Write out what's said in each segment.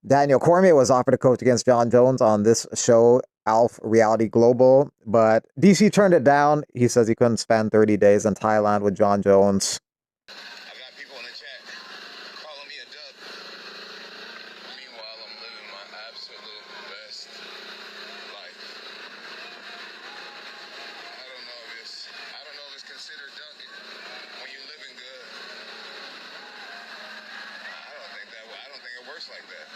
Daniel Cormier was offered to coach against John Jones on this show, Alf Reality Global, but DC turned it down. He says he couldn't spend 30 days in Thailand with John Jones. I've got people in the chat calling me a dub. Meanwhile, I'm living my absolute best life. I don't know if it's considered dunking when you're living good. I don't think it works like that.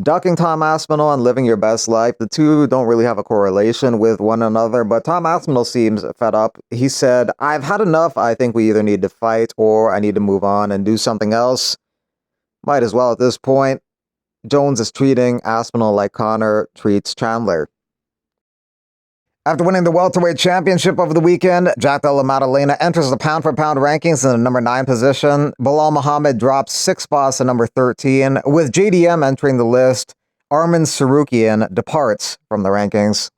Ducking Tom Aspinall and living your best life, the two don't really have a correlation with one another, but Tom Aspinall seems fed up. He said, I've had enough. I think we either need to fight or I need to move on and do something else. Might as well at this point. Jones is treating Aspinall like Conor treats Chandler. After winning the welterweight championship over the weekend, Jack Della Maddalena enters the pound-for-pound rankings in the number 9 position. Bilal Muhammad drops 6 spots to number 13. With JDM entering the list, Arman Sarukian departs from the rankings.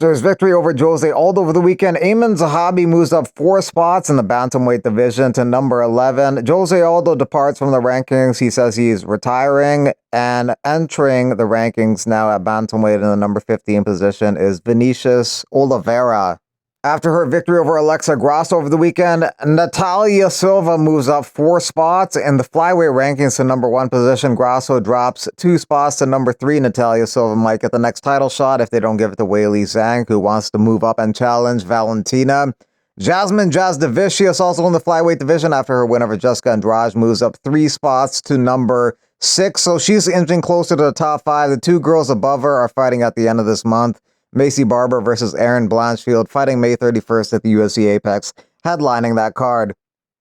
After his victory over Jose Aldo over the weekend, Ayman Zahabi moves up 4 spots in the bantamweight division to number 11. Jose Aldo departs from the rankings. He says he's retiring, and entering the rankings now at bantamweight in the number 15 position is Vinicius Oliveira. After her victory over Alexa Grasso over the weekend, Natalia Silva moves up 4 spots in the flyweight rankings to number 1 position. Grasso drops 2 spots to number 3. Natalia Silva might get the next title shot if they don't give it to Weili Zhang, who wants to move up and challenge Valentina. Jasmine Jasdavicius, also in the flyweight division after her win over Jessica Andrade, moves up 3 spots to number 6. So she's inching closer to the top 5. The 2 girls above her are fighting at the end of this month. Macy Barber versus Erin Blanchfield, fighting May 31st at the UFC Apex, headlining that card.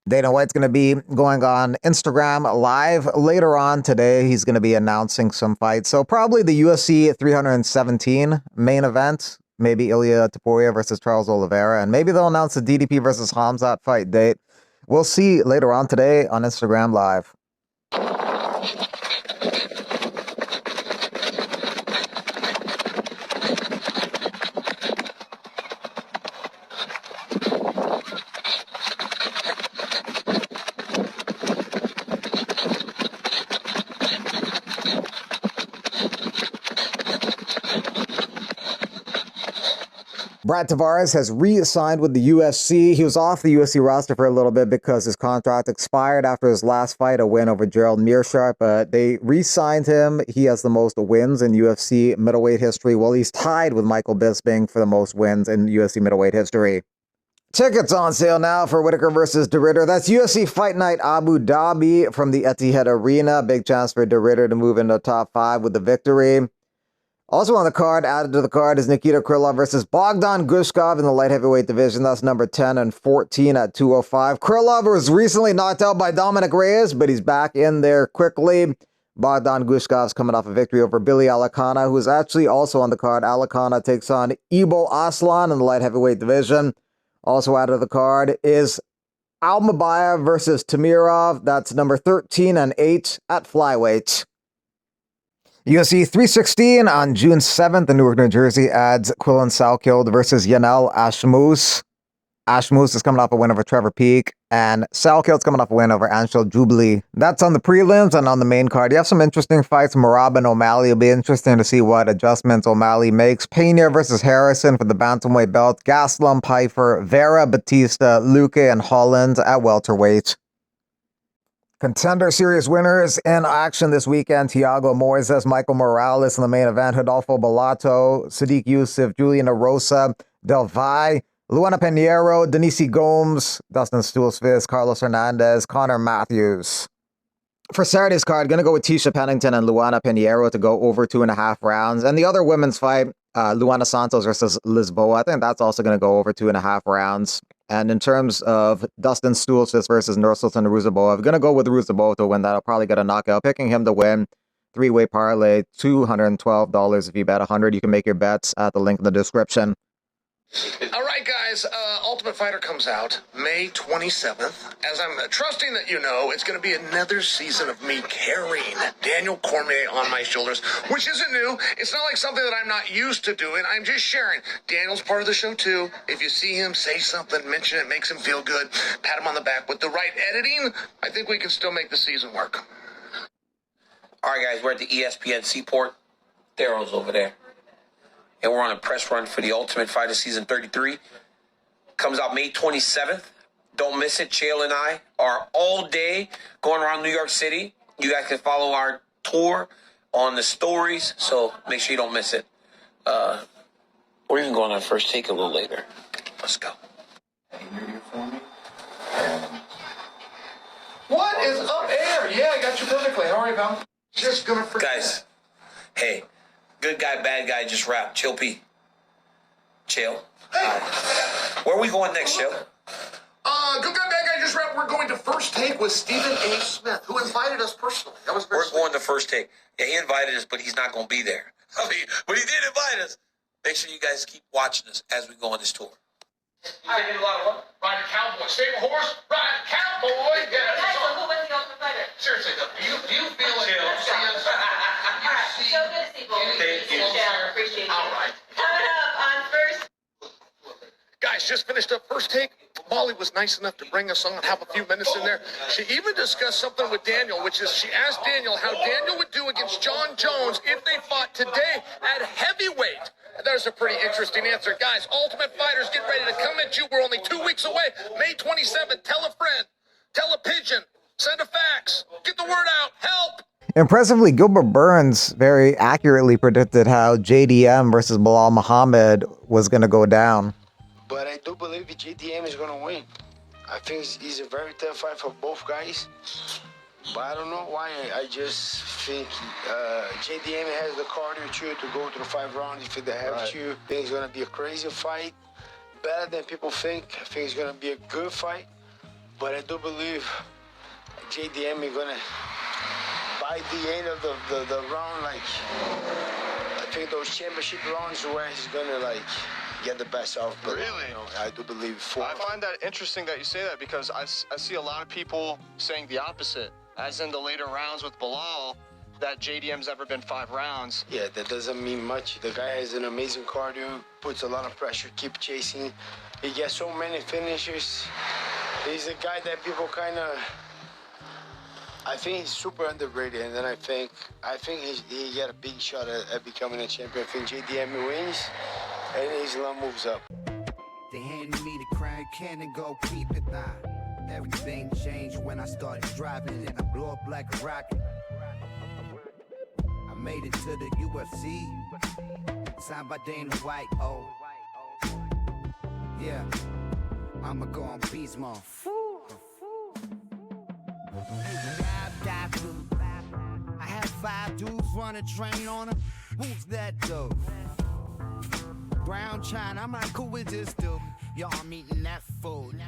Dana White's going to be going on Instagram Live later on today. He's going to be announcing some fights. So probably the UFC 317 main event, maybe Ilya Topuria versus Charles Oliveira, and maybe they'll announce the DDP versus Hamzat fight date. We'll see later on today on Instagram Live. Brad Tavares has re-signed with the UFC. He was off the UFC roster for a little bit because his contract expired after his last fight, a win over Gerald Meerschaert, but they re-signed him. He has the most wins in UFC middleweight history. Well, he's tied with Michael Bisping for the most wins in UFC middleweight history. Tickets on sale now for Whittaker versus De Ridder. That's UFC Fight Night Abu Dhabi from the Etihad Arena. Big chance for De Ridder to move into the top 5 with the victory. Also on the card, added to the card, is Nikita Krylov versus Bogdan Gushkov in the light heavyweight division. That's number 10 and 14 at 205. Krylov was recently knocked out by Dominic Reyes, but he's back in there quickly. Bogdan Gushkov's coming off a victory over Billy Alakana, who is actually also on the card. Alakana takes on Ibo Aslan in the light heavyweight division. Also added to the card is Almabaya versus Tamirov. That's number 13 and 8 at flyweight. UFC 316 on June 7th in Newark, New Jersey adds Quillan Salkild versus Yanel Ashmus. Ashmus is coming off a win over Trevor Peek, and Salkild's coming off a win over Anshul Jubilee. That's on the prelims, and on the main card, you have some interesting fights. Marab and O'Malley. It'll be interesting to see what adjustments O'Malley makes. Pena versus Harrison for the bantamweight belt. Gastelum, Pfeiffer, Vera, Batista, Luque, and Holland at welterweight. Contender Series winners in action this weekend. Thiago Moises, Michael Morales in the main event. Rodolfo Bellato, Sadiq Youssef, Julian Arosa, Del Valle, Luana Pinheiro, Denise Gomes, Dustin Stulsfist, Carlos Hernandez, Connor Matthews. For Saturday's card, going to go with Tisha Pennington and Luana Pinheiro to go over 2.5 rounds. And the other women's fight, Luana Santos versus Lisboa, I think that's also going to go over 2.5 rounds. And in terms of Dustin Stulsfist versus Nursultan Ruziboev, I'm going to go with Ruziboev to win that. I'll probably get a knockout. Picking him to win. 3-way parlay, $212 if you bet 100. You can make your bets at the link in the description. All right, guys. Ultimate Fighter comes out May 27th. As I'm trusting that you know, it's going to be another season of me carrying Daniel Cormier on my shoulders, which isn't new. It's not like something that I'm not used to doing. I'm just sharing. Daniel's part of the show, too. If you see him, say something, mention it, makes him feel good, pat him on the back. With the right editing, I think we can still make the season work. All right, guys, we're at the ESPN Seaport. Daryl's over there. And we're on a press run for the Ultimate Fighter Season 33. Comes out May 27th. Don't miss it. Chael and I are all day going around New York City. You guys can follow our tour on the stories, so make sure you don't miss it. We're even going on our first take a little later. Let's go. What is up air? Yeah, I got you perfectly. How are you, pal? Just gonna forget. Guys, hey, good guy, bad guy, just rap. Chill P. Chill. Hey. Where are we going next, Chill? Good guy, bad guy, just rap. We're going to First Take with Stephen A. Smith, who invited us personally. That was very We're sweet. going to First Take. Yeah, he invited us, but he's not going to be there. I mean, but he did invite us. Make sure you guys keep watching us as we go on this tour. I did a lot of work. Ride a cowboy. Stable horse. Ride a cowboy. Yeah, that's So who was the Ultimate Fighter? seriously, though, do you feel like Chill. you see us? All right, so good to see both of you. Thank you. Michelle, appreciate you. All right. Coming up on First. Guys, just finished up First Take. Molly was nice enough to bring us on and have a few minutes in there. She even discussed something with Daniel, which is she asked Daniel how Daniel would do against John Jones if they fought today at heavyweight. There's a pretty interesting answer. Guys, Ultimate Fighters, get ready to come at you. We're only 2 weeks away. May 27th. Tell a friend. Tell a pigeon. Send a fax. Get the word out. Help. Impressively, Gilbert Burns very accurately predicted how JDM versus Bilal Muhammad was going to go down. But I do believe JDM is going to win. I think it's a very tough fight for both guys. But I don't know why. I just think JDM has the cardio too to go through 5 rounds if they have to. I think it's going to be a crazy fight. Better than people think. I think it's going to be a good fight. But I do believe JDM is going to, by the end of the round, like, I think those championship rounds where he's going to, like, get the best out. But, Really? you know, I do believe 4. I find that interesting that you say that because I see a lot of people saying the opposite. As in the later rounds with Bilal, that JDM's ever been 5 rounds. Yeah, that doesn't mean much. The guy has an amazing cardio, puts a lot of pressure, keep chasing. He gets so many finishes. He's a guy that people kind of, I think he's super underrated, and then I think he got a big shot at becoming a champion. I think JDM wins, and Islam moves up. They handed me the crown, cannon, go keep it now. Everything changed when I started driving, and I blew up like a rocket. I made it to the UFC, signed by Dana White. Oh, yeah, I'ma go on beast mode. I had 5 dudes run a train on him. Who's that though? Brown China, I'm like, who is this dude? Yo, I'm eating that food.